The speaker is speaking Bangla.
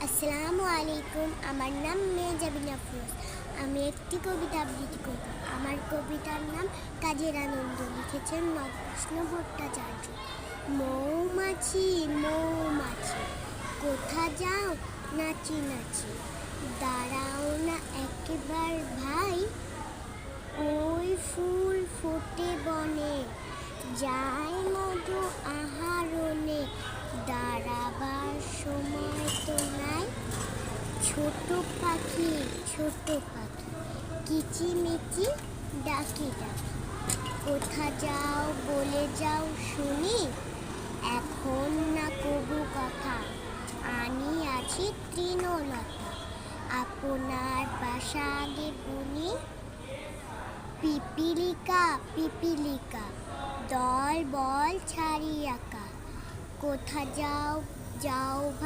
আসসালামু আলাইকুম। আমার নাম মেহজাবিন আফরোজ। আমি একটি কবিতা আবৃত্তি করব। আমার কবিতার নাম কাজের আনন্দ। লিখেছেন নবকৃষ্ণ ভট্টাচার্য। মৌমাছি মৌমাছি কোথা যাও নাচি নাচি, দাঁড়াও না একবার ভাই, ওই ফুল ফোটে বনে, যায় মধু আহারণে, দাঁড়াবার সময় তো নাই। ছোট পাখি কিচিমিচি ডাকি ডাকি, কোথা যাও বলে যাও শুনি, এখন না কবু কথা, আমি আছি তৃণলতা, আপনার বাসা আগে বুনি। পিপিলিকা দল বল ছাড়িয়াকা, কোথা যাও যাও ভাই।